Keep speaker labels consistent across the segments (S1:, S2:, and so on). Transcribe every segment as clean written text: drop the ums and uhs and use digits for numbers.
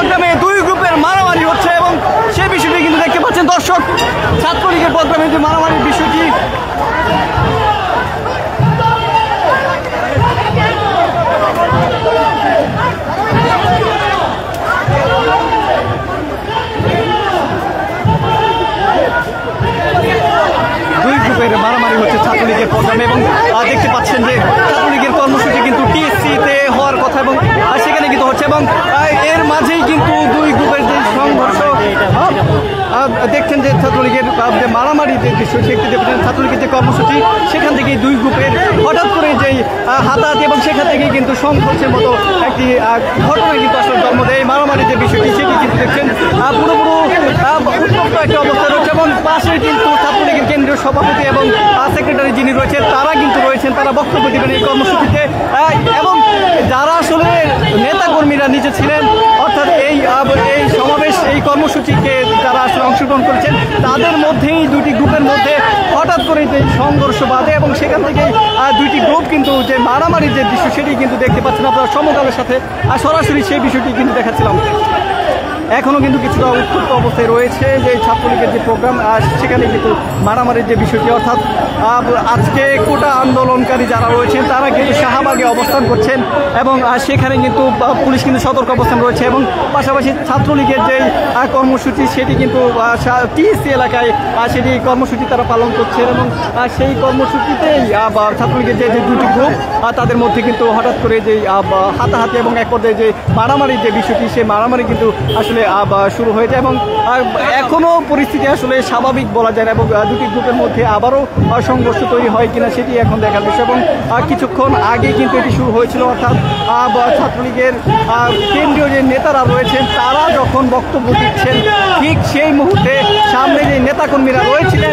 S1: প্রোগ্রামে দুই গ্রুপের মারামারি হচ্ছে এবং সেই বিষয়টি কিন্তু দেখতে পাচ্ছেন দর্শক। ছাত্রলীগের প্রোগ্রামে যে মারামারির বিষয়টি, দুই গ্রুপের মারামারি হচ্ছে ছাত্রলীগের প্রোগ্রামে এবং দেখতে পাচ্ছেন যে ছাত্রলীগের কর্মসূচি কিন্তু টিএসসিতে হওয়ার কথা এবং সেখানে কিন্তু হচ্ছে এবং এর মাঝেই কিন্তু দুই গ্রুপের যে সংঘর্ষ দেখছেন যে ছাত্রলীগের যে মারামারি যে দৃশ্য সেটি দেখছেন। ছাত্রলীগের যে কর্মসূচি সেখান থেকেই দুই গ্রুপের হঠাৎ করে যেই হাতাহাতি এবং সেখান থেকেই কিন্তু সংঘর্ষের মতো একটি ঘটনা কিন্তু আসলে জন্ম দেয়। মারামারির যে বিষয়টি সেটি কিন্তু দেখছেন পুরোপুরো উত্তপ্ত একটা অবস্থা রয়েছে এবং পাশে কিন্তু ছাত্রলীগের কেন্দ্রীয় সভাপতি এবং সেক্রেটারি যিনি রয়েছেন তারা কিন্তু রয়েছেন, তারা বক্তব্য দেবেন এই কর্মসূচিতে। এবং যারা আসলে নেতাকর্মীরা নিচে ছিলেন অর্থাৎ এই সমাবেশ এই কর্মসূচিকে যারা আসলে অংশগ্রহণ করেছেন তাদের মধ্যেই দুটি গ্রুপের মধ্যে হঠাৎ করে যে সংঘর্ষ বাধে এবং সেখান থেকেই দুইটি গ্রুপ কিন্তু যে মারামারির যে দৃশ্য সেটি কিন্তু দেখতে পাচ্ছেন আপনারা সমকালের সাথে সরাসরি সেই বিষয়টি কিন্তু দেখাচ্ছিলাম। এখনও কিন্তু কিছুটা উত্তপ্ত অবস্থায় রয়েছে যে ছাত্রলীগের যে প্রোগ্রাম সেখানে কিন্তু মারামারির যে বিষয়টি, অর্থাৎ আজকে কোটা আন্দোলনকারী যারা রয়েছেন তারা কিন্তু শাহবাগে অবস্থান করছেন এবং সেখানে কিন্তু পুলিশ কিন্তু সতর্ক অবস্থান রয়েছে এবং পাশাপাশি ছাত্রলীগের যেই কর্মসূচি সেটি কিন্তু টিএসসি এলাকায় সেটি কর্মসূচি তারা পালন করছেন এবং সেই কর্মসূচিতেই ছাত্রলীগের যে দুটি গ্রুপ তাদের মধ্যে কিন্তু হঠাৎ করে যেই হাতাহাতি এবং এক পর্যায়ে যে মারামারির যে বিষয়টি সেই মারামারি কিন্তু আসলে শুরু হয়ে যায় এবং এখনো পরিস্থিতি আসলে স্বাভাবিক বলা যায় না এবং দুটি গ্রুপের মধ্যে আবারও সংঘর্ষ তৈরি হয় কিনা সেটি এখন দেখার বিষয়। এবং কিছুক্ষণ আগে কিন্তু এটি শুরু হয়েছিল, অর্থাৎ ছাত্রলীগের কেন্দ্রীয় যে নেতারা রয়েছেন তারা যখন বক্তব্য দিচ্ছেন ঠিক সেই মুহূর্তে সামনে যে নেতাকর্মীরা রয়েছিলেন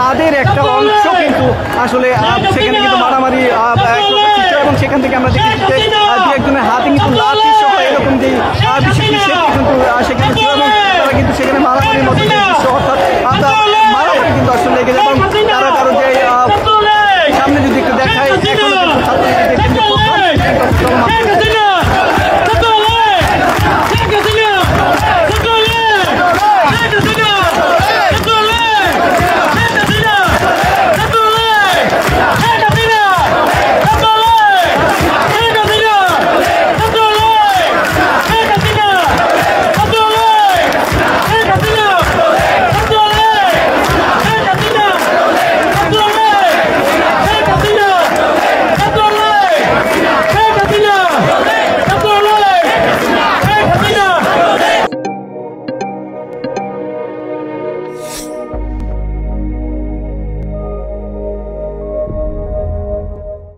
S1: তাদের একটা অংশ কিন্তু আসলে সেখানে কিন্তু মারামারি এবং সেখান থেকে আমরা দেখেছি যে দু একজনের হাতে কিন্তু লাঠি